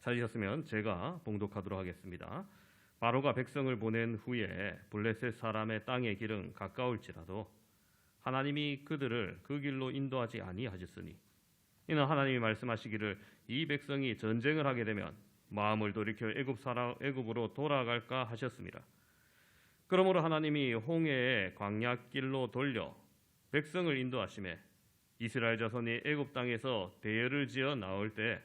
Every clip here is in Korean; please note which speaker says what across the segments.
Speaker 1: 찾으셨으면 제가 봉독하도록 하겠습니다. 바로가 백성을 보낸 후에 블레셋 사람의 땅의 길은 가까울지라도 하나님이 그들을 그 길로 인도하지 아니하셨으니 이는 하나님이 말씀하시기를 이 백성이 전쟁을 하게 되면 마음을 돌이켜 애굽으로 돌아갈까 하셨습니다. 그러므로 하나님이 홍해의 광야길로 돌려 백성을 인도하시매 이스라엘 자손이 애굽 땅에서 대열을 지어 나올 때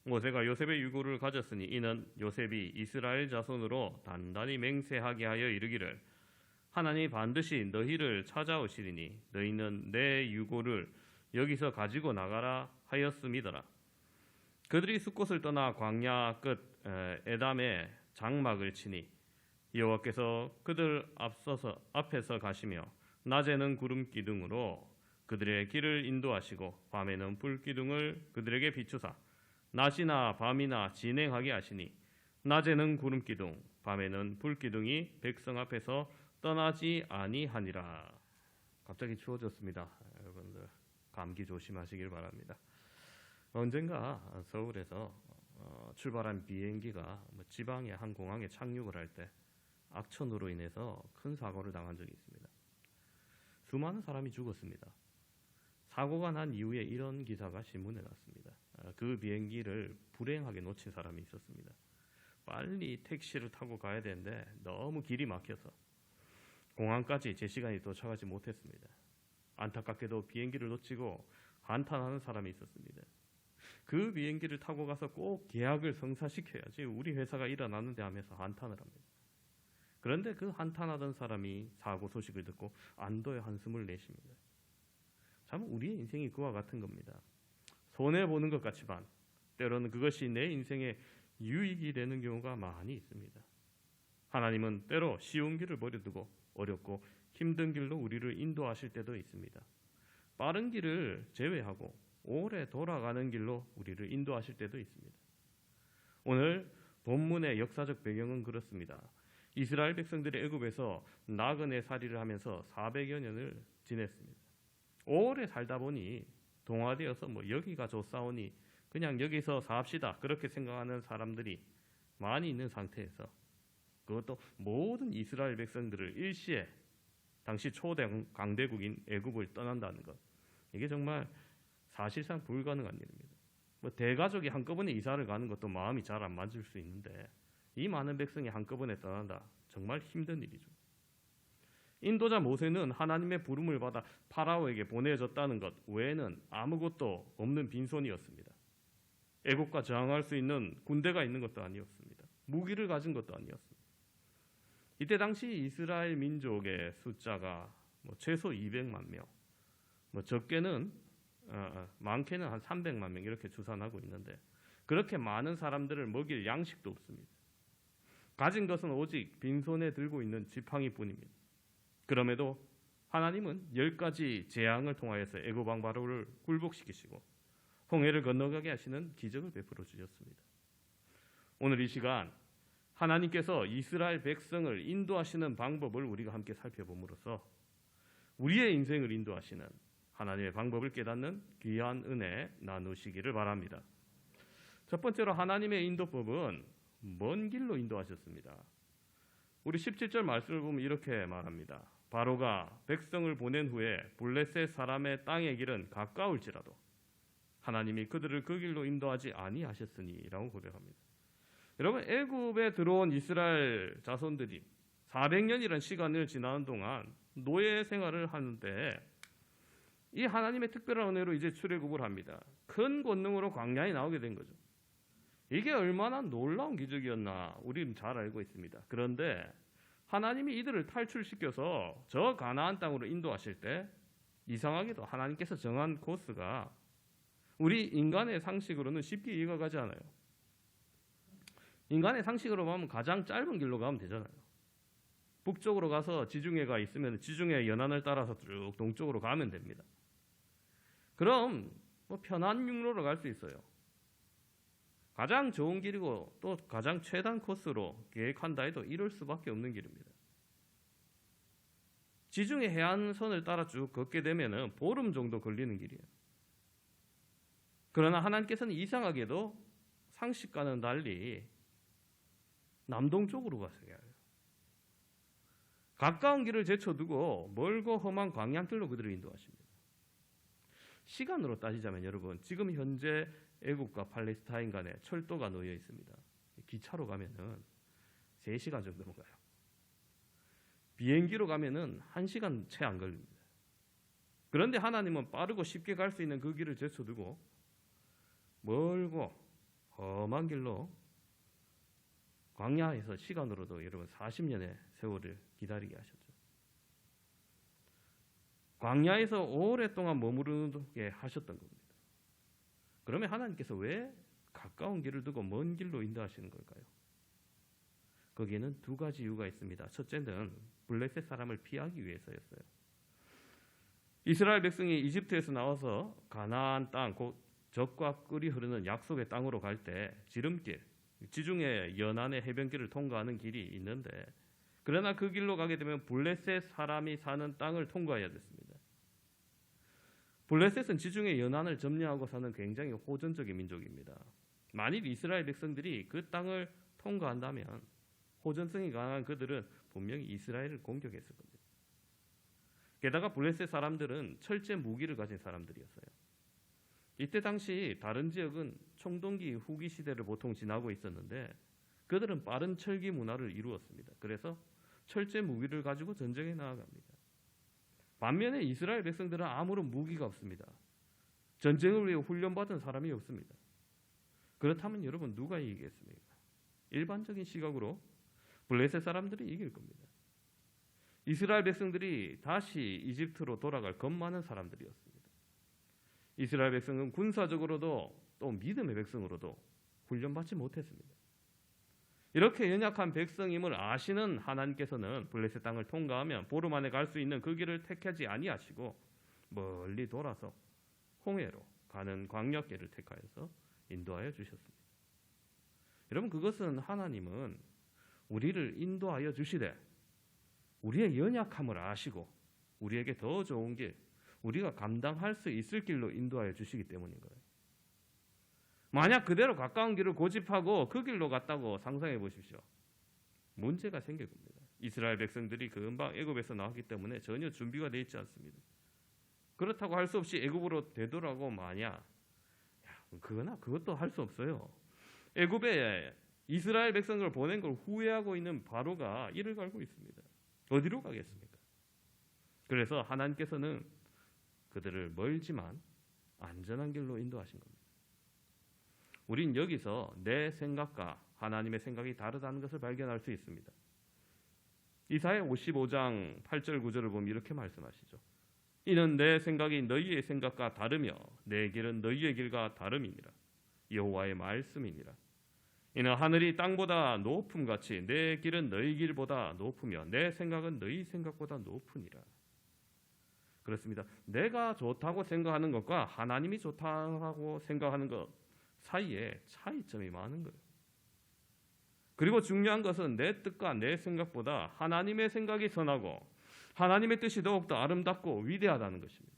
Speaker 1: 모세가 요셉의 유고를 가졌으니 이는 요셉이 이스라엘 자손으로 단단히 맹세하게 하여 이르기를 하나님이 반드시 너희를 찾아오시리니 너희는 내 유고를 여기서 가지고 나가라 하였음이더라. 그들이 숫곳을 떠나 광야 끝 에담에 장막을 치니 여호와께서 그들 앞에서 가시며 낮에는 구름 기둥으로 그들의 길을 인도하시고 밤에는 불 기둥을 그들에게 비추사 낮이나 밤이나 진행하게 하시니 낮에는 구름 기둥 밤에는 불 기둥이 백성 앞에서 떠나지 아니하니라. 갑자기 추워졌습니다. 여러분들 감기 조심하시길 바랍니다. 언젠가 서울에서 출발한 비행기가 지방의 한 공항에 착륙을 할 때 악천후로 인해서 큰 사고를 당한 적이 있습니다. 수많은 사람이 죽었습니다. 사고가 난 이후에 이런 기사가 신문에 났습니다. 그 비행기를 불행하게 놓친 사람이 있었습니다. 빨리 택시를 타고 가야 되는데 너무 길이 막혀서 공항까지 제 시간이 도착하지 못했습니다. 안타깝게도 비행기를 놓치고 한탄하는 사람이 있었습니다. 그 비행기를 타고 가서 꼭 계약을 성사시켜야지 우리 회사가 일어나는데 하면서 한탄을 합니다. 그런데 그 한탄하던 사람이 사고 소식을 듣고 안도의 한숨을 내쉽니다. 참 우리의 인생이 그와 같은 겁니다. 손해보는 것 같지만 때로는 그것이 내 인생에 유익이 되는 경우가 많이 있습니다. 하나님은 때로 쉬운 길을 버려두고 어렵고 힘든 길로 우리를 인도하실 때도 있습니다. 빠른 길을 제외하고 오래 돌아가는 길로 우리를 인도하실 때도 있습니다. 오늘 본문의 역사적 배경은 그렇습니다. 이스라엘 백성들이 애굽에서 나그네 살이를 하면서 400여 년을 지냈습니다. 오래 살다 보니 동화되어서 여기가 좋사오니 그냥 여기서 삽시다 그렇게 생각하는 사람들이 많이 있는 상태에서 그것도 모든 이스라엘 백성들을 일시에 당시 초대 강대국인 애굽을 떠난다는 것, 이게 정말 사실상 불가능한 일입니다. 대가족이 한꺼번에 이사를 가는 것도 마음이 잘 안 맞을 수 있는데 이 많은 백성이 한꺼번에 떠난다, 정말 힘든 일이죠. 인도자 모세는 하나님의 부름을 받아 파라오에게 보내졌다는 것 외에는 아무것도 없는 빈손이었습니다. 애국과 저항할 수 있는 군대가 있는 것도 아니었습니다. 무기를 가진 것도 아니었습니다. 이때 당시 이스라엘 민족의 숫자가 최소 200만 명, 적게는 많게는 한 300만 명 이렇게 추산하고 있는데 그렇게 많은 사람들을 먹일 양식도 없습니다. 가진 것은 오직 빈손에 들고 있는 지팡이뿐입니다. 그럼에도 하나님은 10가지 재앙을 통하여서 애굽 왕 바로를 굴복시키시고 홍해를 건너가게 하시는 기적을 베풀어 주셨습니다. 오늘 이 시간 하나님께서 이스라엘 백성을 인도하시는 방법을 우리가 함께 살펴봄으로써 우리의 인생을 인도하시는 하나님의 방법을 깨닫는 귀한 은혜 나누시기를 바랍니다. 첫 번째로 하나님의 인도법은 먼 길로 인도하셨습니다. 우리 17절 말씀을 보면 이렇게 말합니다. 바로가 백성을 보낸 후에 블레셋 사람의 땅의 길은 가까울지라도 하나님이 그들을 그 길로 인도하지 아니하셨으니 라고 고백합니다. 여러분, 애굽에 들어온 이스라엘 자손들이 400년이라는 시간을 지나는 동안 노예 생활을 하는데 이 하나님의 특별한 은혜로 이제 출애굽을 합니다. 큰 권능으로 광야에 나오게 된 거죠. 이게 얼마나 놀라운 기적이었나 우리는 잘 알고 있습니다. 그런데 하나님이 이들을 탈출시켜서 저 가나안 땅으로 인도하실 때 이상하게도 하나님께서 정한 코스가 우리 인간의 상식으로는 쉽게 이해가 가지 않아요. 인간의 상식으로 보면 가장 짧은 길로 가면 되잖아요. 북쪽으로 가서 지중해가 있으면 지중해 연안을 따라서 쭉 동쪽으로 가면 됩니다. 그럼 편한 육로로 갈 수 있어요. 가장 좋은 길이고 또 가장 최단 코스로 계획한다 해도 이럴 수밖에 없는 길입니다. 지중해 해안선을 따라 쭉 걷게 되면 보름 정도 걸리는 길이에요. 그러나 하나님께서는 이상하게도 상식과는 달리 남동쪽으로 가서 해요. 가까운 길을 제쳐두고 멀고 험한 광야길로 그들을 인도하십니다. 시간으로 따지자면 여러분, 지금 현재 애국과 팔레스타인 간에 철도가 놓여 있습니다. 기차로 가면은 3시간 정도면 가요. 비행기로 가면은 1시간 채 안 걸립니다. 그런데 하나님은 빠르고 쉽게 갈 수 있는 그 길을 제쳐두고 멀고 험한 길로 광야에서 시간으로도 여러분 40년의 세월을 기다리게 하셨죠. 광야에서 오랫동안 머무르게 하셨던 겁니다. 그러면 하나님께서 왜 가까운 길을 두고 먼 길로 인도하시는 걸까요? 거기에는 2가지 이유가 있습니다. 첫째는 블레셋 사람을 피하기 위해서였어요. 이스라엘 백성이 이집트에서 나와서 가나안 땅, 곧 젖과 꿀이 흐르는 약속의 땅으로 갈 때 지름길, 지중해 연안의 해변길을 통과하는 길이 있는데, 그러나 그 길로 가게 되면 블레셋 사람이 사는 땅을 통과해야 됐습니다. 블레셋은 지중해 연안을 점령하고 사는 굉장히 호전적인 민족입니다. 만일 이스라엘 백성들이 그 땅을 통과한다면 호전성이 강한 그들은 분명히 이스라엘을 공격했을 겁니다. 게다가 블레셋 사람들은 철제 무기를 가진 사람들이었어요. 이때 당시 다른 지역은 청동기 후기 시대를 보통 지나고 있었는데 그들은 빠른 철기 문화를 이루었습니다. 그래서 철제 무기를 가지고 전쟁에 나아갑니다. 반면에 이스라엘 백성들은 아무런 무기가 없습니다. 전쟁을 위해 훈련받은 사람이 없습니다. 그렇다면 여러분 누가 이기겠습니까? 일반적인 시각으로 블레셋 사람들이 이길 겁니다. 이스라엘 백성들이 다시 이집트로 돌아갈 겁 많은 사람들이었습니다. 이스라엘 백성은 군사적으로도 또 믿음의 백성으로도 훈련받지 못했습니다. 이렇게 연약한 백성임을 아시는 하나님께서는 블레셋 땅을 통과하면 보름 안에 갈 수 있는 그 길을 택하지 아니하시고 멀리 돌아서 홍해로 가는 광야길을 택하여서 인도하여 주셨습니다. 여러분, 그것은 하나님은 우리를 인도하여 주시되 우리의 연약함을 아시고 우리에게 더 좋은 길, 우리가 감당할 수 있을 길로 인도하여 주시기 때문인 거예요. 만약 그대로 가까운 길을 고집하고 그 길로 갔다고 상상해 보십시오. 문제가 생길 겁니다. 이스라엘 백성들이 금방 애굽에서 나왔기 때문에 전혀 준비가 되어 있지 않습니다. 그렇다고 할 수 없이 애굽으로 되돌아가고 마냐? 그것도 할 수 없어요. 애굽에 이스라엘 백성을 보낸 걸 후회하고 있는 바로가 이를 갈고 있습니다. 어디로 가겠습니까? 그래서 하나님께서는 그들을 멀지만 안전한 길로 인도하신 겁니다. 우린 여기서 내 생각과 하나님의 생각이 다르다는 것을 발견할 수 있습니다. 이사야 55장 8절 9절을 보면 이렇게 말씀하시죠. 이는 내 생각이 너희의 생각과 다르며 내 길은 너희의 길과 다름이니라. 여호와의 말씀이니라. 이는 하늘이 땅보다 높음같이 내 길은 너희 길보다 높으며 내 생각은 너희 생각보다 높으니라. 그렇습니다. 내가 좋다고 생각하는 것과 하나님이 좋다고 생각하는 것 사이에 차이점이 많은 거예요. 그리고 중요한 것은 내 뜻과 내 생각보다 하나님의 생각이 선하고 하나님의 뜻이 더욱더 아름답고 위대하다는 것입니다.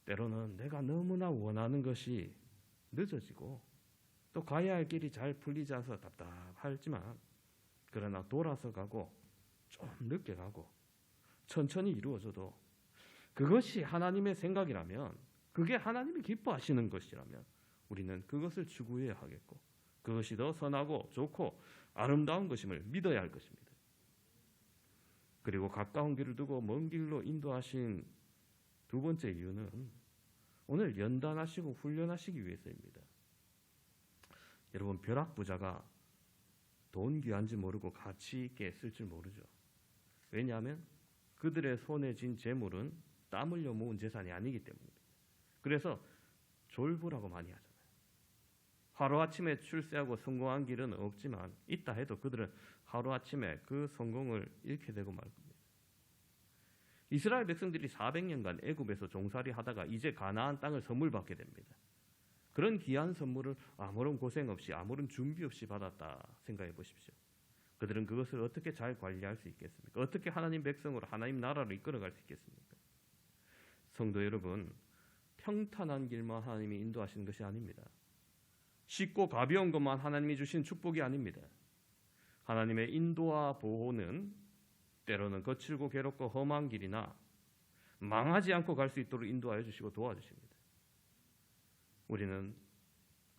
Speaker 1: 때로는 내가 너무나 원하는 것이 늦어지고 또 가야 할 길이 잘 풀리지 않아서 답답하지만 그러나 돌아서 가고 좀 늦게 가고 천천히 이루어져도 그것이 하나님의 생각이라면, 그게 하나님이 기뻐하시는 것이라면 우리는 그것을 추구해야 하겠고 그것이 더 선하고 좋고 아름다운 것임을 믿어야 할 것입니다. 그리고 가까운 길을 두고 먼 길로 인도하신 2번째 이유는 오늘 연단하시고 훈련하시기 위해서입니다. 여러분, 벼락부자가 돈 귀한지 모르고 가치 있게 쓸 줄 모르죠. 왜냐하면 그들의 손에 쥔 재물은 땀 흘려 모은 재산이 아니기 때문입니다. 그래서 졸부라고 많이 하잖아요. 하루아침에 출세하고 성공한 길은 없지만 있다 해도 그들은 하루아침에 그 성공을 잃게 되고 말 겁니다. 이스라엘 백성들이 400년간 애굽에서 종살이 하다가 이제 가나안 땅을 선물 받게 됩니다. 그런 귀한 선물을 아무런 고생 없이 아무런 준비 없이 받았다 생각해 보십시오. 그들은 그것을 어떻게 잘 관리할 수 있겠습니까? 어떻게 하나님 백성으로 하나님 나라를 이끌어갈 수 있겠습니까? 성도 여러분, 평탄한 길만 하나님이 인도하시는 것이 아닙니다. 쉽고 가벼운 것만 하나님이 주신 축복이 아닙니다. 하나님의 인도와 보호는 때로는 거칠고 괴롭고 험한 길이나 망하지 않고 갈 수 있도록 인도하여 주시고 도와주십니다.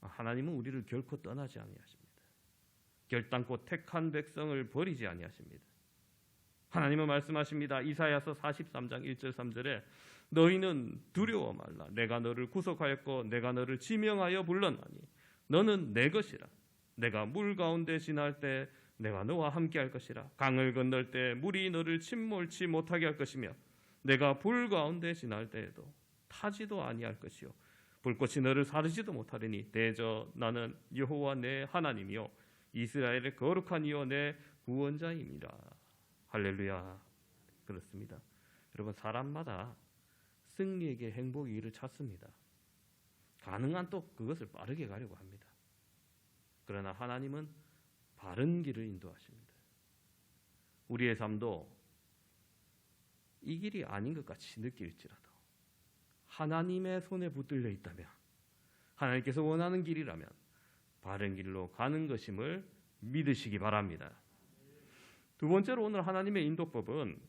Speaker 1: 하나님은 우리를 결코 떠나지 아니하십니다. 결단코 택한 백성을 버리지 아니하십니다. 하나님은 말씀하십니다. 이사야서 43장 1절 3절에 너희는 두려워 말라. 내가 너를 구속하였고 내가 너를 지명하여 불렀나니 너는 내 것이라. 내가 물 가운데 지날 때 내가 너와 함께 할 것이라. 강을 건널 때 물이 너를 침몰치 못하게 할 것이며 내가 불 가운데 지날 때에도 타지도 아니할 것이요 불꽃이 너를 사르지도 못하리니 대저 나는 여호와 내 하나님이요 이스라엘의 거룩한 이요 내 구원자임이라. 할렐루야. 그렇습니다. 여러분, 사람마다 승리에게 행복의 길을 찾습니다. 가능한 또 그것을 빠르게 가려고 합니다. 그러나 하나님은 바른 길을 인도하십니다. 우리의 삶도 이 길이 아닌 것 같이 느낄지라도 하나님의 손에 붙들려 있다면, 하나님께서 원하는 길이라면 바른 길로 가는 것임을 믿으시기 바랍니다. 두 번째로 오늘 하나님의 인도법은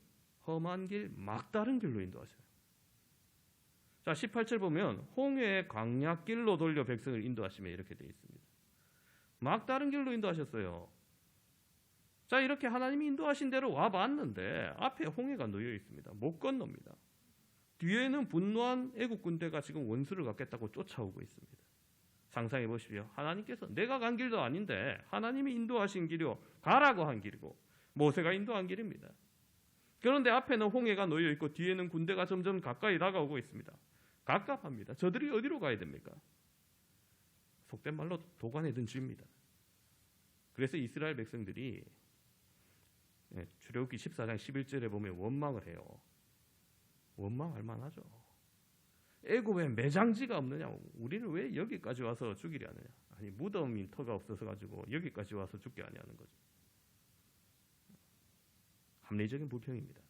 Speaker 1: 험한 길, 막다른 길로 인도하셔요. 자, 18절 보면 홍해의 광야길로 돌려 백성을 인도하시며 이렇게 되어 있습니다. 막다른 길로 인도하셨어요. 자, 이렇게 하나님이 인도하신 대로 와봤는데 앞에 홍해가 놓여 있습니다. 못 건넙니다. 뒤에는 분노한 애국 군대가 지금 원수를 갚겠다고 쫓아오고 있습니다. 상상해 보십시오. 하나님께서 내가 간 길도 아닌데 하나님이 인도하신 길이요, 가라고 한 길이고 모세가 인도한 길입니다. 그런데 앞에는 홍해가 놓여 있고 뒤에는 군대가 점점 가까이 다가오고 있습니다. 갑갑합니다. 저들이 어디로 가야 됩니까? 속된 말로 도관에 든 쥐입니다. 그래서 이스라엘 백성들이 출애굽기 14장 11절에 보면 원망을 해요. 원망할 만하죠. 애굽에 매장지가 없느냐? 우리를 왜 여기까지 와서 죽이려 하느냐? 아니, 무덤이 터가 없어서 가지고 여기까지 와서 죽게 하냐는 거죠. 합리적인 불평입니다.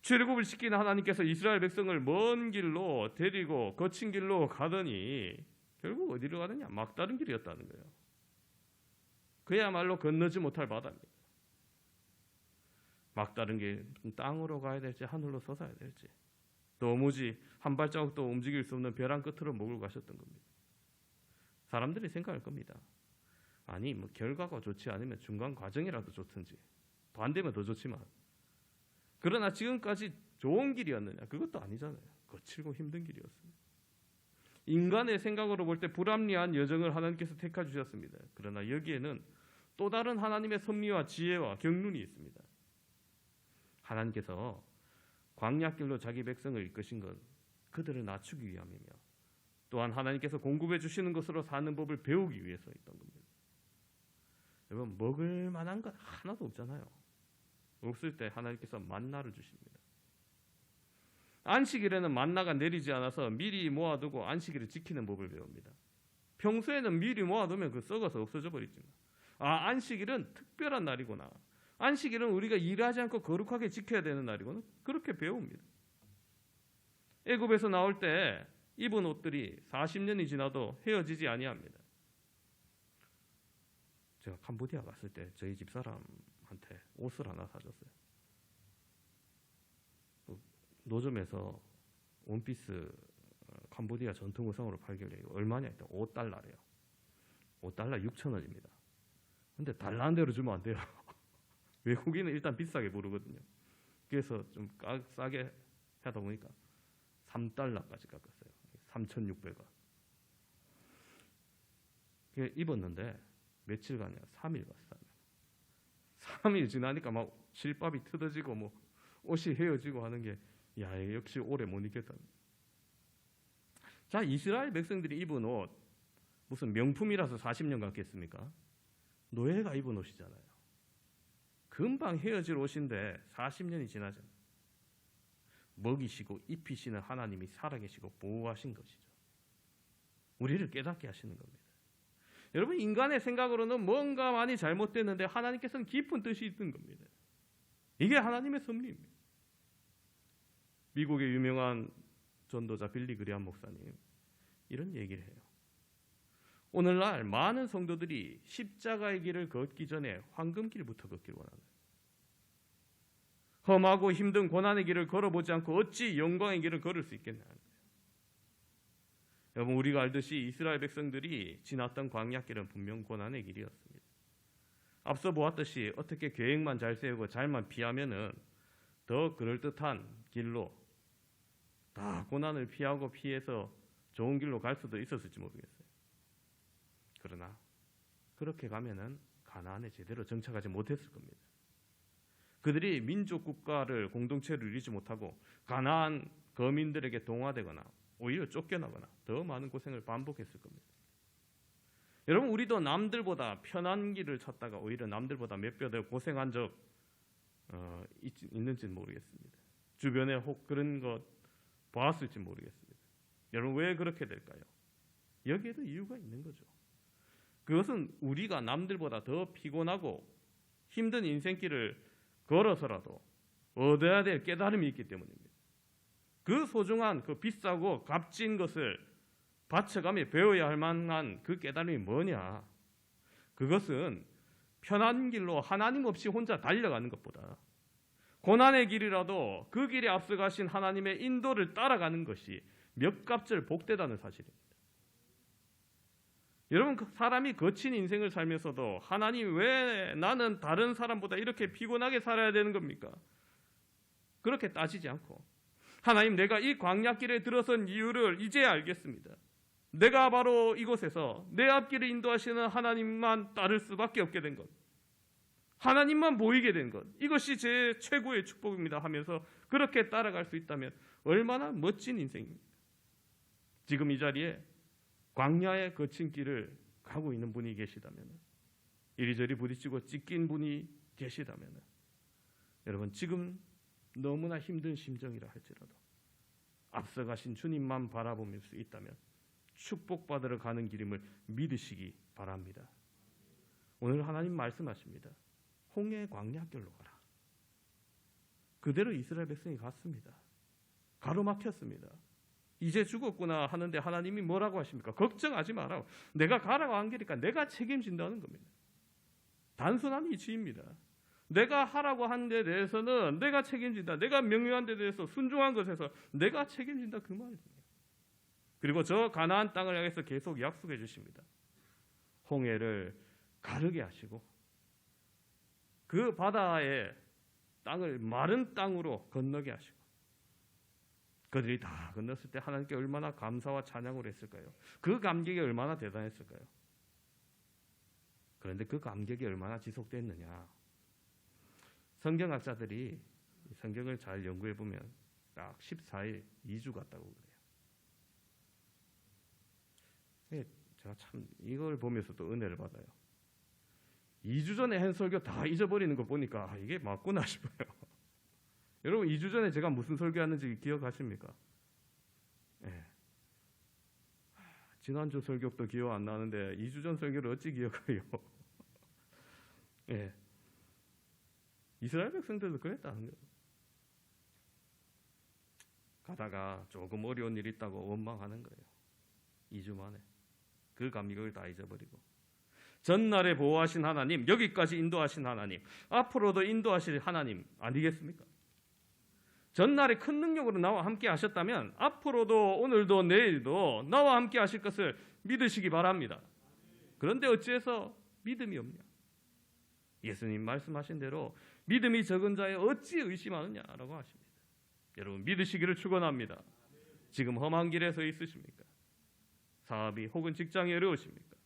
Speaker 1: 출애굽을 시킨 하나님께서 이스라엘 백성을 먼 길로 데리고 거친 길로 가더니 결국 어디로 가느냐? 막다른 길이었다는 거예요. 그야말로 건너지 못할 바다입니다. 막다른 길, 땅으로 가야 될지 하늘로 솟아야 될지 도무지 한 발자국도 움직일 수 없는 벼랑 끝으로 목을 가셨던 겁니다. 사람들이 생각할 겁니다. 아니, 뭐 결과가 좋지 않으면 중간 과정이라도 좋든지, 반대면 더 좋지만, 그러나 지금까지 좋은 길이었느냐? 그것도 아니잖아요. 거칠고 힘든 길이었습니다. 인간의 생각으로 볼 때 불합리한 여정을 하나님께서 택해 주셨습니다. 그러나 여기에는 또 다른 하나님의 섭리와 지혜와 경륜이 있습니다. 하나님께서 광야길로 자기 백성을 이끄신 건 그들을 낮추기 위함이며, 또한 하나님께서 공급해 주시는 것으로 사는 법을 배우기 위해서였던 겁니다. 여러분, 먹을 만한 건 하나도 없잖아요. 없을 때 하나님께서 만나를 주십니다. 안식일에는 만나가 내리지 않아서 미리 모아두고 안식일을 지키는 법을 배웁니다. 평소에는 미리 모아두면 그 썩어서 없어져 버리지만, 안식일은 특별한 날이구나, 안식일은 우리가 일하지 않고 거룩하게 지켜야 되는 날이구나, 그렇게 배웁니다. 애굽에서 나올 때 입은 옷들이 40년이 지나도 헤어지지 아니합니다. 제가 캄보디아 갔을 때 저희 집사람한테 옷을 하나 사줬어요. 노점에서 원피스 캄보디아 전통 의상으로 팔길래 얼마냐 했더니 $5래요. $5 6,000원입니다. 근데 달라는 대로 주면 안 돼요. 외국인은 일단 비싸게 부르거든요. 그래서 좀 싸게 하다 보니까 $3까지 깎았어요. 3,600원. 입었는데 며칠간이야. 3일 갔어요. 3일 지나니까 막 실밥이 뜯어지고 뭐 옷이 헤어지고 하는 게, 야, 역시 오래 못 입겠다. 자, 이스라엘 백성들이 입은 옷 무슨 명품이라서 40년 갔겠습니까? 노예가 입은 옷이잖아요. 금방 헤어질 옷인데 40년이 지나잖아요. 먹이시고 입히시는 하나님이 살아계시고 보호하신 것이죠. 우리를 깨닫게 하시는 겁니다. 여러분, 인간의 생각으로는 뭔가 많이 잘못됐는데 하나님께서는 깊은 뜻이 있는 겁니다. 이게 하나님의 섭리입니다. 미국의 유명한 전도자 빌리 그레함 목사님 이런 얘기를 해요. 오늘날 많은 성도들이 십자가의 길을 걷기 전에 황금길부터 걷기를 원하는 거예요. 험하고 힘든 고난의 길을 걸어보지 않고 어찌 영광의 길을 걸을 수 있겠냐. 여러분, 우리가 알듯이 이스라엘 백성들이 지났던 광야길은 분명 고난의 길이었습니다. 앞서 보았듯이 어떻게 계획만 잘 세우고 잘만 피하면은 더 그럴듯한 길로 다 고난을 피하고 피해서 좋은 길로 갈 수도 있었을지 모르겠어요. 그러나 그렇게 가면은 가나안에 제대로 정착하지 못했을 겁니다. 그들이 민족 국가를 공동체를 이루지 못하고 가나안 거민들에게 동화되거나 오히려 쫓겨나거나 더 많은 고생을 반복했을 겁니다. 여러분, 우리도 남들보다 편한 길을 찾다가 오히려 남들보다 몇 배 더 고생한 적 있는지는 모르겠습니다. 주변에 혹 그런 것 보았을지 모르겠습니다. 여러분, 왜 그렇게 될까요? 여기에도 이유가 있는 거죠. 그것은 우리가 남들보다 더 피곤하고 힘든 인생길을 걸어서라도 얻어야 될 깨달음이 있기 때문입니다. 그 소중한 그 비싸고 값진 것을 바쳐가며 배워야 할 만한 그 깨달음이 뭐냐? 그것은 편한 길로 하나님 없이 혼자 달려가는 것보다 고난의 길이라도 그 길에 앞서가신 하나님의 인도를 따라가는 것이 몇 값을 복되다는 사실입니다. 여러분, 사람이 거친 인생을 살면서도 하나님, 왜 나는 다른 사람보다 이렇게 피곤하게 살아야 되는 겁니까? 그렇게 따지지 않고, 하나님, 내가 이 광야길에 들어선 이유를 이제야 알겠습니다. 내가 바로 이곳에서 내 앞길을 인도하시는 하나님만 따를 수밖에 없게 된 것, 하나님만 보이게 된 것, 이것이 제 최고의 축복입니다 하면서 그렇게 따라갈 수 있다면 얼마나 멋진 인생입니까? 지금 이 자리에 광야의 거친 길을 가고 있는 분이 계시다면, 이리저리 부딪히고 찢긴 분이 계시다면, 여러분, 지금 너무나 힘든 심정이라 할지라도 앞서가신 주님만 바라보실 수 있다면 축복받으러 가는 길임을 믿으시기 바랍니다. 오늘 하나님 말씀하십니다. 홍해 광야길로 가라. 그대로 이스라엘 백성이 갔습니다. 가로막혔습니다. 이제 죽었구나 하는데 하나님이 뭐라고 하십니까? 걱정하지 마라. 내가 가라고 한 길이니까 내가 책임진다는 겁니다. 단순한 이치입니다. 내가 하라고 한 데 대해서는 내가 책임진다. 내가 명령한 데 대해서 순종한 것에서 내가 책임진다, 그 말입니다. 그리고 저 가나안 땅을 향해서 계속 약속해 주십니다. 홍해를 가르게 하시고 그 바다의 땅을 마른 땅으로 건너게 하시고, 그들이 다 건넜을 때 하나님께 얼마나 감사와 찬양을 했을까요? 그 감격이 얼마나 대단했을까요? 그런데 그 감격이 얼마나 지속됐느냐? 성경학자들이 성경을 잘 연구해 보면 딱 14일, 2주 같다고 그래요. 제가 참 이걸 보면서 또 은혜를 받아요. 2주 전에 한 설교 다 잊어버리는 거 보니까 이게 맞구나 싶어요. 여러분, 2주 전에 제가 무슨 설교하는지 기억하십니까? 네. 지난주 설교도 기억 안 나는데 2주 전 설교를 어찌 기억해요? 네. 이스라엘 백성들도 그랬다는 거예요. 가다가 조금 어려운 일이 있다고 원망하는 거예요. 2주 만에. 그 감격을 다 잊어버리고, 전날에 보호하신 하나님, 여기까지 인도하신 하나님, 앞으로도 인도하실 하나님 아니겠습니까? 전날에 큰 능력으로 나와 함께 하셨다면 앞으로도 오늘도 내일도 나와 함께 하실 것을 믿으시기 바랍니다. 그런데 어찌해서 믿음이 없냐? 예수님 말씀하신 대로 믿음이 적은 자에 어찌 의심하느냐라고 하십니다. 여러분, 믿으시기를 축원합니다. 지금 험한 길에 서 있으십니까? 사업이 혹은 직장이 어려우십니까?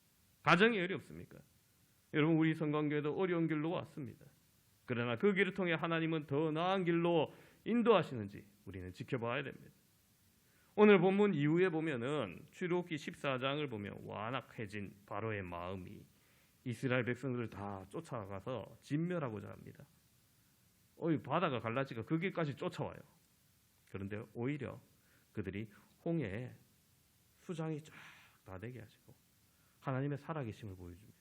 Speaker 1: 가정이 어렵습니까? 여러분, 우리 성광교회도 어려운 길로 왔습니다. 그러나 그 길을 통해 하나님은 더 나은 길로 인도하시는지 우리는 지켜봐야 됩니다. 오늘 본문 이후에 보면은 출애굽기 14장을 보면 완악해진 바로의 마음이 이스라엘 백성들을 다 쫓아가서 진멸하고자 합니다. 바다가 갈라지가 그 길까지 쫓아와요. 그런데 오히려 그들이 홍해에 수장이 쫙 다 되게 하시고 하나님의 살아계심을 보여줍니다.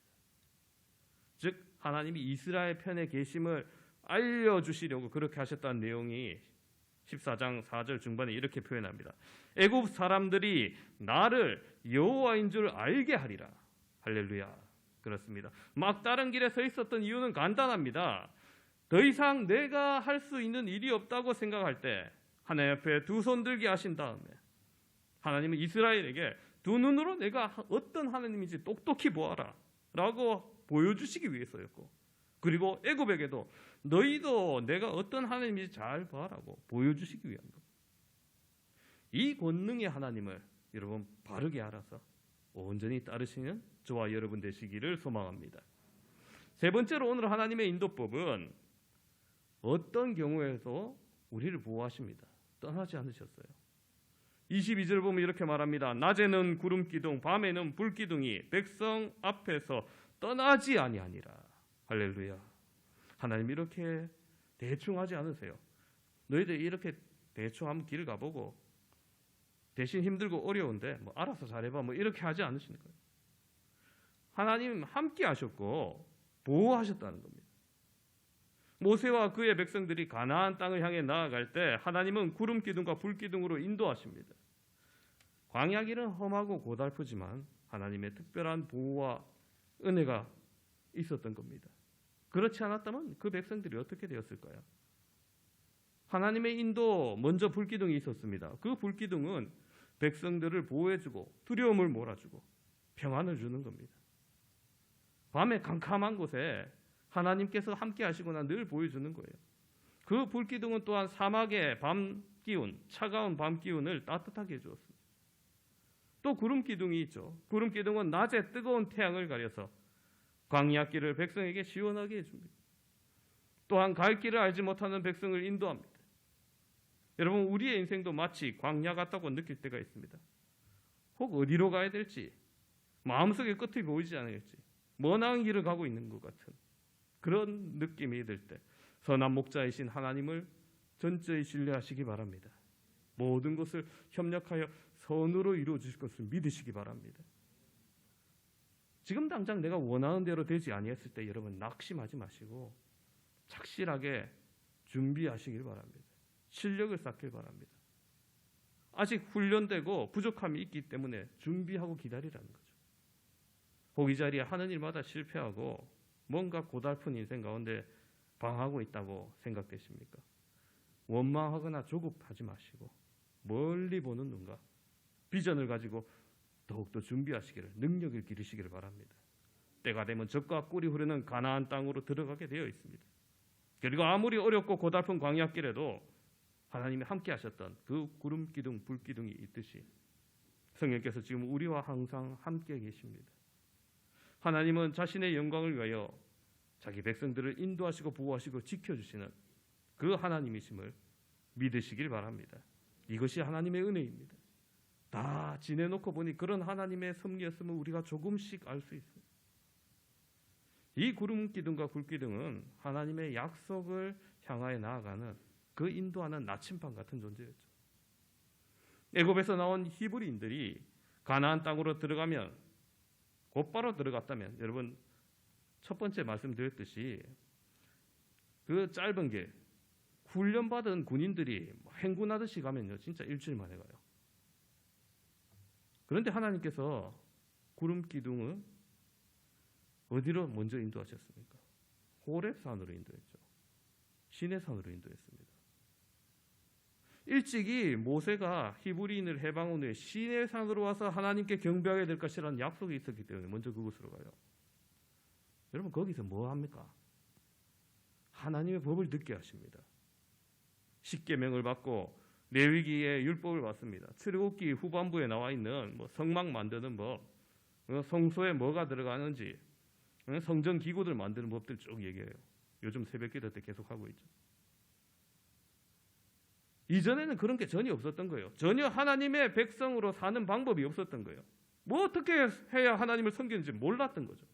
Speaker 1: 즉 하나님이 이스라엘 편에 계심을 알려주시려고 그렇게 하셨다는 내용이 14장 4절 중반에 이렇게 표현합니다. 애굽 사람들이 나를 여호와인 줄 알게 하리라. 할렐루야. 그렇습니다. 막다른 길에 서 있었던 이유는 간단합니다. 더 이상 내가 할 수 있는 일이 없다고 생각할 때 하나님 앞에 두 손 들게 하신 다음에 하나님은 이스라엘에게 두 눈으로 내가 어떤 하나님인지 똑똑히 보아라 라고 보여주시기 위해서였고, 그리고 애굽에게도 너희도 내가 어떤 하나님인지 잘 봐라고 보여주시기 위한 겁니다. 이 권능의 하나님을 여러분 바르게 알아서 온전히 따르시는 저와 여러분 되시기를 소망합니다. 세 번째로 오늘 하나님의 인도법은 어떤 경우에도 우리를 보호하십니다. 떠나지 않으셨어요. 22절 보면 이렇게 말합니다. 낮에는 구름 기둥, 밤에는 불 기둥이 백성 앞에서 떠나지 아니하니라. 할렐루야. 하나님 이렇게 대충 하지 않으세요. 너희들 이렇게 대충 한번 길 가보고 대신 힘들고 어려운데 뭐 알아서 잘해봐 뭐 이렇게 하지 않으시는 거예요. 하나님 함께 하셨고 보호하셨다는 겁니다. 모세와 그의 백성들이 가나안 땅을 향해 나아갈 때 하나님은 구름 기둥과 불 기둥으로 인도하십니다. 광야 길은 험하고 고달프지만 하나님의 특별한 보호와 은혜가 있었던 겁니다. 그렇지 않았다면 그 백성들이 어떻게 되었을까요? 하나님의 인도 먼저 불기둥이 있었습니다. 그 불기둥은 백성들을 보호해주고 두려움을 몰아주고 평안을 주는 겁니다. 밤에 캄캄한 곳에 하나님께서 함께 하시거나 늘 보여주는 거예요. 그 불기둥은 또한 사막의 밤 기운, 차가운 밤 기운을 따뜻하게 해주었습니다. 또 구름 기둥이 있죠. 구름 기둥은 낮에 뜨거운 태양을 가려서 광야 길을 백성에게 시원하게 해줍니다. 또한 갈 길을 알지 못하는 백성을 인도합니다. 여러분 우리의 인생도 마치 광야 같다고 느낄 때가 있습니다. 혹 어디로 가야 될지 마음속에 끝이 보이지 않을지 먼 길을 가고 있는 것 같은 그런 느낌이 들 때 선한 목자이신 하나님을 전적히 신뢰하시기 바랍니다. 모든 것을 협력하여 선으로 이루어 주실 것을 믿으시기 바랍니다. 지금 당장 내가 원하는 대로 되지 아니했을 때 여러분 낙심하지 마시고 착실하게 준비하시길 바랍니다. 실력을 쌓길 바랍니다. 아직 훈련되고 부족함이 있기 때문에 준비하고 기다리라는 거죠. 혹 이 자리에 하는 일마다 실패하고 뭔가 고달픈 인생 가운데 방황하고 있다고 생각되십니까? 원망하거나 조급하지 마시고 멀리 보는 눈과 비전을 가지고 더욱더 준비하시기를, 능력을 기르시기를 바랍니다. 때가 되면 젖과 꿀이 흐르는 가나안 땅으로 들어가게 되어 있습니다. 그리고 아무리 어렵고 고달픈 광야길에도 하나님이 함께 하셨던 그 구름 기둥, 불 기둥이 있듯이 성령께서 지금 우리와 항상 함께 계십니다. 하나님은 자신의 영광을 위하여 자기 백성들을 인도하시고 보호하시고 지켜주시는 그 하나님이심을 믿으시길 바랍니다. 이것이 하나님의 은혜입니다. 다 지내놓고 보니 그런 하나님의 섭리였음을 우리가 조금씩 알 수 있습니다. 이 구름 기둥과 불 기둥은 하나님의 약속을 향하여 나아가는 그 인도하는 나침반 같은 존재였죠. 애굽에서 나온 히브리인들이 가나안 땅으로 들어가면 곧바로 들어갔다면 여러분 첫 번째 말씀드렸듯이 그 짧은 길 훈련받은 군인들이 행군하듯이 가면요 진짜 일주일 만에 가요. 그런데 하나님께서 구름 기둥을 어디로 먼저 인도하셨습니까? 호렙산으로 인도했죠. 시내산으로 인도했습니다. 일찍이 모세가 히브리인을 해방한 후에 시내산으로 와서 하나님께 경배하게 될 것이라는 약속이 있었기 때문에 먼저 그곳으로 가요. 여러분 거기서 뭐 합니까? 하나님의 법을 듣게 하십니다. 십계명을 받고 레위기의 율법을 받습니다. 출애굽기 후반부에 나와 있는 성막 만드는 법, 성소에 뭐가 들어가는지, 성전 기구들 만드는 법들 쭉 얘기해요. 요즘 새벽기도 때 계속 하고 있죠. 이전에는 그런 게 전혀 없었던 거예요. 전혀 하나님의 백성으로 사는 방법이 없었던 거예요. 뭐 어떻게 해야 하나님을 섬기는지 몰랐던 거죠.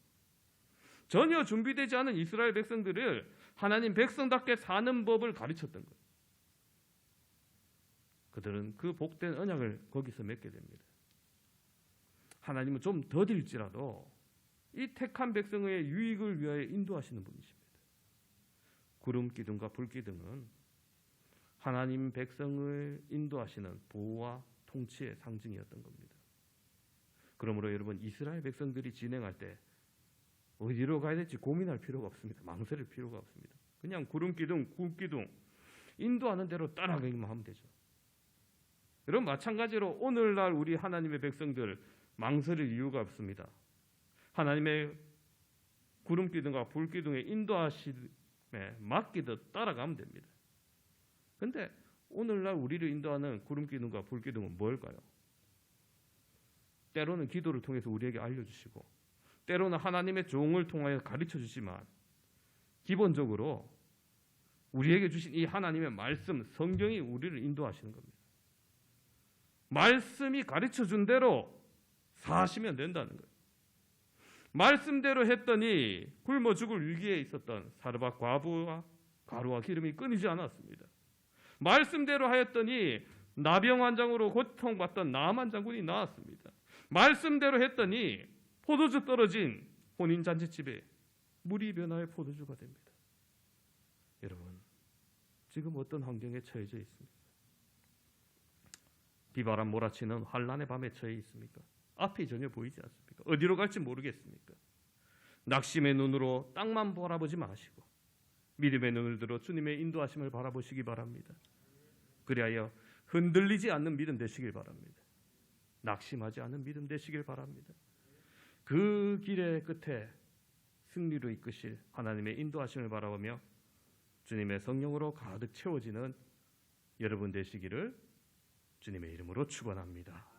Speaker 1: 전혀 준비되지 않은 이스라엘 백성들을 하나님 백성답게 사는 법을 가르쳤던 거예요. 그들은 그 복된 언약을 거기서 맺게 됩니다. 하나님은 좀 더딜지라도 이 택한 백성의 유익을 위하여 인도하시는 분이십니다. 구름 기둥과 불 기둥은 하나님 백성을 인도하시는 보호와 통치의 상징이었던 겁니다. 그러므로 여러분, 이스라엘 백성들이 진행할 때 어디로 가야 될지 고민할 필요가 없습니다. 망설일 필요가 없습니다. 그냥 구름기둥, 굴기둥 인도하는 대로 따라가기만 하면 되죠. 여러분, 마찬가지로 오늘날 우리 하나님의 백성들 망설일 이유가 없습니다. 하나님의 구름기둥과 불기둥의 인도하심에 맡기듯 따라가면 됩니다. 그런데 오늘날 우리를 인도하는 구름기둥과 불기둥은 뭘까요? 때로는 기도를 통해서 우리에게 알려주시고, 때로는 하나님의 종을 통하여 가르쳐 주지만, 기본적으로 우리에게 주신 이 하나님의 말씀, 성경이 우리를 인도하시는 겁니다. 말씀이 가르쳐 준 대로 사시면 된다는 거예요. 말씀대로 했더니 굶어 죽을 위기에 있었던 사르밧 과부와 가루와 기름이 끊이지 않았습니다. 말씀대로 하였더니 나병 환장으로 고통받던 나만 장군이 나았습니다. 말씀대로 했더니 포도주 떨어진 혼인잔치집에 물이 변하여 포도주가 됩니다. 여러분, 지금 어떤 환경에 처해져 있습니까? 비바람 몰아치는 환란의 밤에 처해 있습니까? 앞이 전혀 보이지 않습니까? 어디로 갈지 모르겠습니까? 낙심의 눈으로 땅만 바라보지 마시고 믿음의 눈을 들어 주님의 인도하심을 바라보시기 바랍니다. 그리하여 흔들리지 않는 믿음 되시길 바랍니다. 낙심하지 않는 믿음 되시길 바랍니다. 그 길의 끝에 승리로 이끄실 하나님의 인도하심을 바라보며 주님의 성령으로 가득 채워지는 여러분 되시기를 주님의 이름으로 축원합니다.